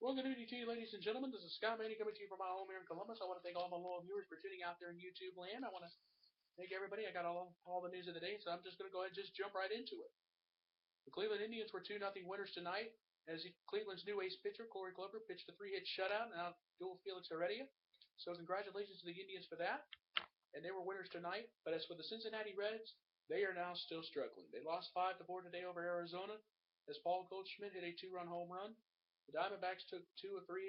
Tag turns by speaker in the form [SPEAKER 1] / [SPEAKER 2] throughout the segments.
[SPEAKER 1] Well, good evening to you, ladies and gentlemen. This is Scott Manny coming to you from my home here in Columbus. I want to thank all my loyal viewers for tuning out there in YouTube land. I want to thank everybody. I got all the news of the day, so I'm just going to go ahead and just jump right into it. The Cleveland Indians were 2-0 winners tonight as Cleveland's new ace pitcher, Corey Kluber, pitched a three-hit shutout and outdueled Felix Heredia. So congratulations to the Indians for that. And they were winners tonight. But as for the Cincinnati Reds, they are now still struggling. They lost 5-4 today over Arizona as Paul Goldschmidt hit a two-run home run. The Diamondbacks took 2 of 3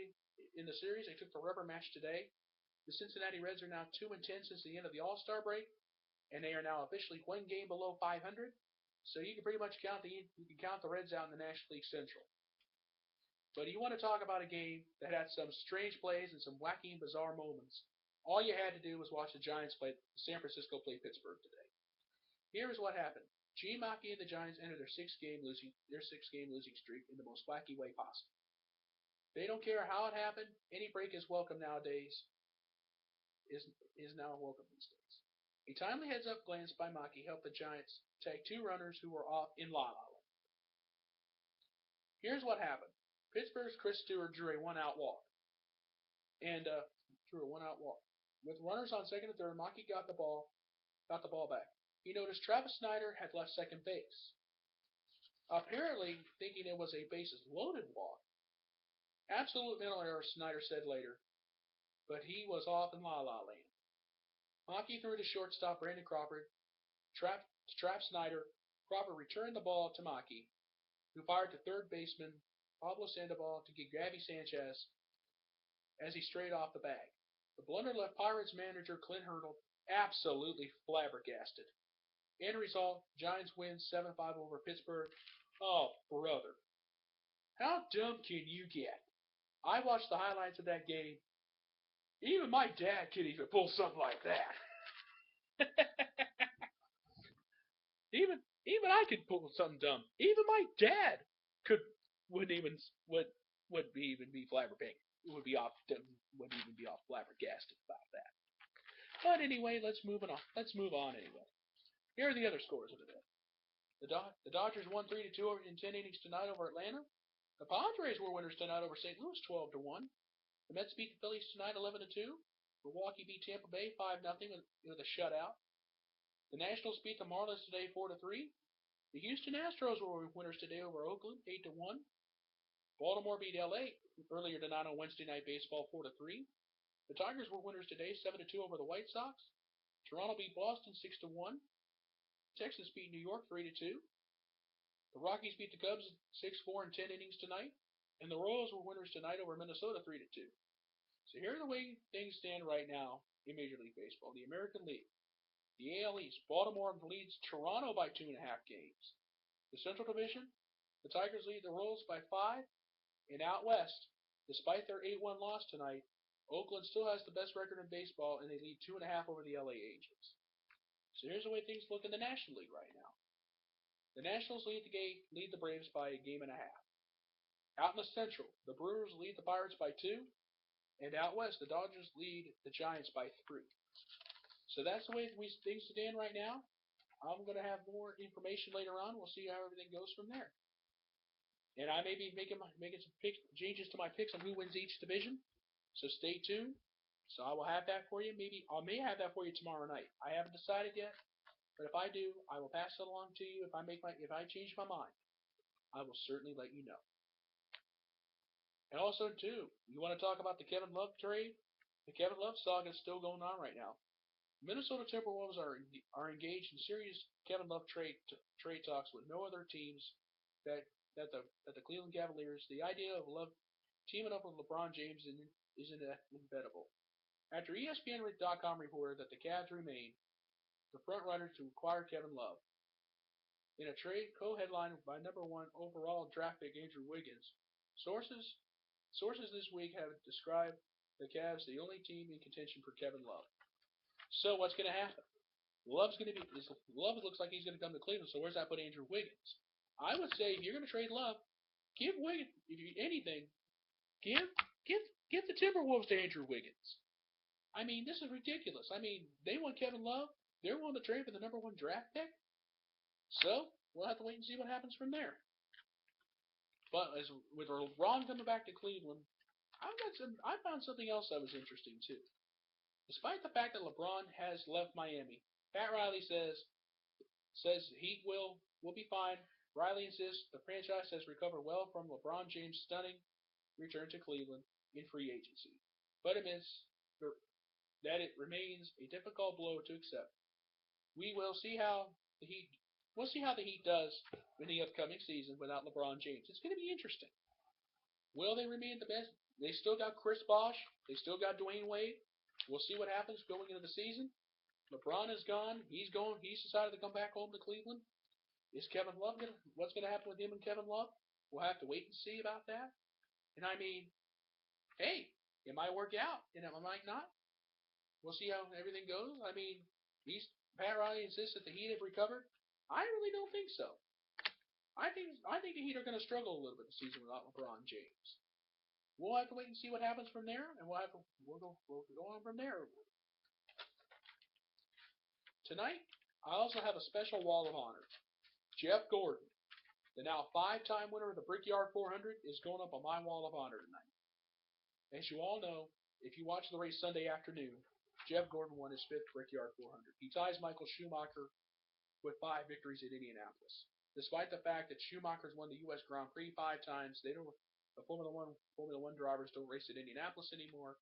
[SPEAKER 1] in the series. They took the rubber match today. The Cincinnati Reds are now 2-10 since the end of the All-Star break, and they are now officially one game below 500. So you can pretty much count the Reds out in the National League Central. But you want to talk about a game that had some strange plays and some wacky and bizarre moments. All you had to do was watch the Giants play San Francisco play Pittsburgh today. Here is what happened. Gene Maki and the Giants entered their six-game losing streak in the most wacky way possible. They don't care how it happened. Any break is welcome nowadays. Is now welcome these days. A timely heads-up glance by Maki helped the Giants tag 2 runners who were off in La La Land. Here's what happened. Pittsburgh's Chris Stewart drew a one-out walk. With runners on second and third, Maki got the ball back. He noticed Travis Snyder had left second base. Apparently thinking it was a bases loaded walk. Absolute mental error, Snyder said later, but he was off in La La Land. Maki threw to shortstop Brandon Crawford, trapped Snyder. Crawford returned the ball to Maki, who fired to third baseman Pablo Sandoval to get Gabby Sanchez as he strayed off the bag. The blunder left Pirates manager Clint Hurdle absolutely flabbergasted. End result, Giants win 7-5 over Pittsburgh. Oh, brother. How dumb can you get? I watched the highlights of that game. Even my dad could even pull something like that. even I could pull something dumb. Even my dad wouldn't even be flabbergasted. Wouldn't even be off flabbergasted about that. But anyway, let's move on. Anyway. Here are the other scores of the day. The Dodgers won 3-2 in 10 innings tonight over Atlanta. The Padres were winners tonight over St. Louis 12-1. The Mets beat the Phillies tonight 11-2. Milwaukee beat Tampa Bay 5-0 with a shutout. The Nationals beat the Marlins today 4-3. The Houston Astros were winners today over Oakland 8-1. Baltimore beat LA earlier tonight on Wednesday Night Baseball 4-3. The Tigers were winners today 7-2 over the White Sox. Toronto beat Boston 6-1. Texas beat New York 3-2. The Rockies beat the Cubs 6-4 in 10 innings tonight, and the Royals were winners tonight over Minnesota 3-2. So here are the way things stand right now in Major League Baseball. The American League, the AL East, Baltimore leads Toronto by 2.5 games. The Central Division, the Tigers lead the Royals by 5, and out west, despite their 8-1 loss tonight, Oakland still has the best record in baseball, and they lead 2.5 over the LA Angels. So here's the way things look in the National League right now. The Nationals lead the Braves by 1.5 games. Out in the Central, the Brewers lead the Pirates by 2, and out west, the Dodgers lead the Giants by 3. So that's the way things stand right now. I'm going to have more information later on. We'll see how everything goes from there. And I may be making some changes to my picks on who wins each division. So stay tuned. So I will have that for you. I may have that for you tomorrow night. I haven't decided yet. But if I do, I will pass it along to you. If I change my mind, I will certainly let you know. And also, too, you want to talk about the Kevin Love trade? The Kevin Love saga is still going on right now. Minnesota Timberwolves are engaged in serious Kevin Love trade talks with no other teams that the Cleveland Cavaliers. The idea of Love teaming up with LeBron James is inevitable. After ESPN.com reported that the Cavs remain the front runner to acquire Kevin Love. In a trade co-headlined by number 1 overall draft pick Andrew Wiggins, sources this week have described the Cavs the only team in contention for Kevin Love. So what's going to happen? Love looks like he's going to come to Cleveland. So where's that put Andrew Wiggins? I would say if you're going to trade Love, give Wiggins, if you anything, give the Timberwolves to Andrew Wiggins. I mean, this is ridiculous. I mean, they want Kevin Love. They're willing to trade for the number 1 draft pick. So, we'll have to wait and see what happens from there. But as with LeBron coming back to Cleveland, I found something else that was interesting too. Despite the fact that LeBron has left Miami, Pat Riley says he will be fine. Riley insists the franchise has recovered well from LeBron James' stunning return to Cleveland in free agency, but admits that it remains a difficult blow to accept. We will see how the Heat we'll see how the Heat does in the upcoming season without LeBron James. It's going to be interesting. Will they remain the best? They still got Chris Bosh. They still got Dwayne Wade. We'll see what happens going into the season. LeBron is gone. He's going. He's decided to come back home to Cleveland. Is Kevin Love gonna? What's going to happen with him and Kevin Love? We'll have to wait and see about that. And I mean, hey, it might work out, and it might not. We'll see how everything goes. I mean, Pat Riley insists that the Heat have recovered. I really don't think so. I think the Heat are going to struggle a little bit this season without LeBron James. We'll have to wait and see what happens from there, and we'll go on from there. Tonight, I also have a special wall of honor. Jeff Gordon, the now five-time winner of the Brickyard 400, is going up on my wall of honor tonight. As you all know, if you watch the race Sunday afternoon, Jeff Gordon won his fifth Brickyard 400. He ties Michael Schumacher with 5 victories at Indianapolis. Despite the fact that Schumacher's won the U.S. Grand Prix 5 times, the Formula One drivers don't race at Indianapolis anymore.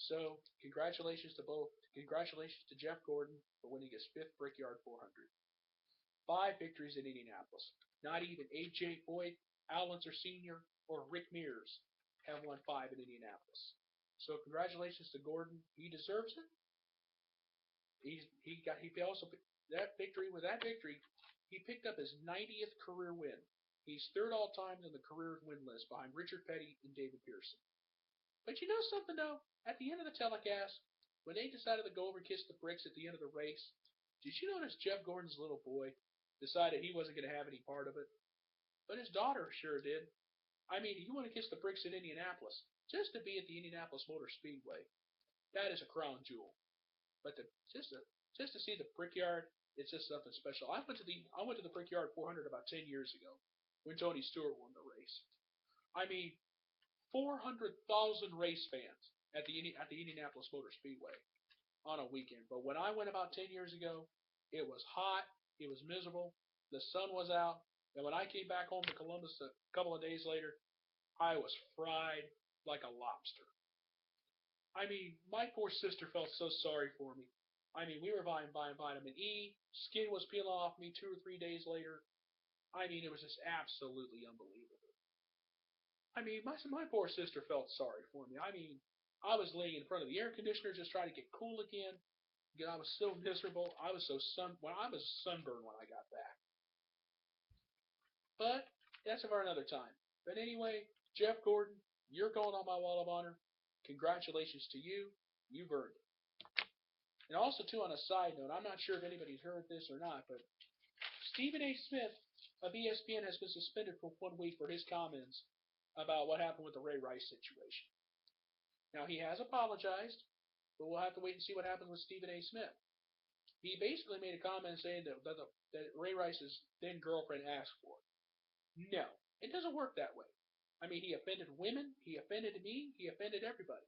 [SPEAKER 1] So congratulations to both. Congratulations to Jeff Gordon for winning his fifth Brickyard 400. 5 victories in Indianapolis. Not even A.J. Foyt, Al Unser Sr., or Rick Mears have won 5 in Indianapolis. So congratulations to Gordon. He deserves it. He also that victory he picked up his 90th career win. He's third all time in the career win list behind Richard Petty and David Pearson. But you know something though? At the end of the telecast, when they decided to go over and kiss the bricks at the end of the race, did you notice Jeff Gordon's little boy decided he wasn't going to have any part of it? But his daughter sure did. I mean, you want to kiss the bricks in Indianapolis just to be at the Indianapolis Motor Speedway. That is a crown jewel. But just to see the Brickyard, it's just something special. I went to the Brickyard 400 about 10 years ago when Tony Stewart won the race. I mean, 400,000 race fans at the Indianapolis Motor Speedway on a weekend. But when I went about 10 years ago, it was hot, it was miserable, the sun was out, and when I came back home to Columbus a couple of days later, I was fried like a lobster. I mean, my poor sister felt so sorry for me. I mean, we were buying vitamin E, skin was peeling off me 2 or 3 days later. I mean, it was just absolutely unbelievable. I mean, my poor sister felt sorry for me. I mean, I was laying in front of the air conditioner just trying to get cool again. I was so miserable. I was sunburned when I got back. But that's for another time. But anyway, Jeff Gordon, you're going on my wall of honor. Congratulations to you. You've earned it. And also, too, on a side note, I'm not sure if anybody's heard this or not, but Stephen A. Smith of ESPN has been suspended for 1 week for his comments about what happened with the Ray Rice situation. Now, he has apologized, but we'll have to wait and see what happens with Stephen A. Smith. He basically made a comment saying that Ray Rice's then girlfriend asked for it. No, it doesn't work that way. I mean, he offended women, he offended me, he offended everybody.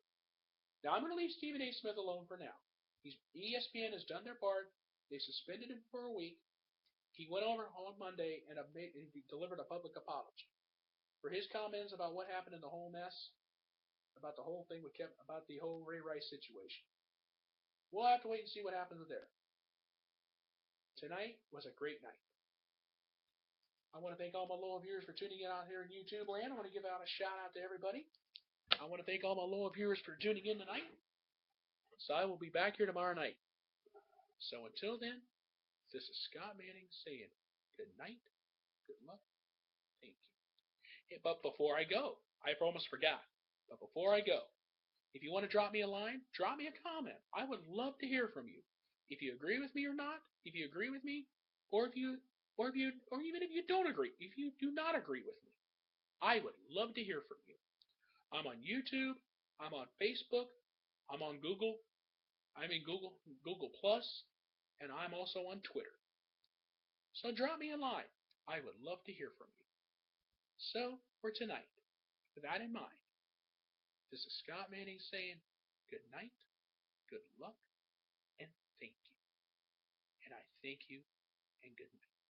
[SPEAKER 1] Now, I'm going to leave Stephen A. Smith alone for now. ESPN has done their part. They suspended him for a week. He went over on Monday and delivered a public apology for his comments about what happened in the whole mess, about the whole thing about the whole Ray Rice situation. We'll have to wait and see what happens there. Tonight was a great night. I want to thank all my loyal viewers for tuning in out here in YouTube land. I want to give out a shout out to everybody. I want to thank all my loyal viewers for tuning in tonight. So I will be back here tomorrow night. So until then, this is Scott Manning saying good night, good luck, thank you. But before I go, I almost forgot. But before I go, if you want to drop me a line, drop me a comment. I would love to hear from you. If you agree with me or not, if you agree with me, or even if you don't agree, if you do not agree with me, I would love to hear from you. I'm on YouTube, I'm on Facebook, I'm on Google, I'm in Google Plus, and I'm also on Twitter. So drop me a line. I would love to hear from you. So, for tonight, with that in mind, this is Scott Manning saying good night, good luck, and thank you. And I thank you and good night.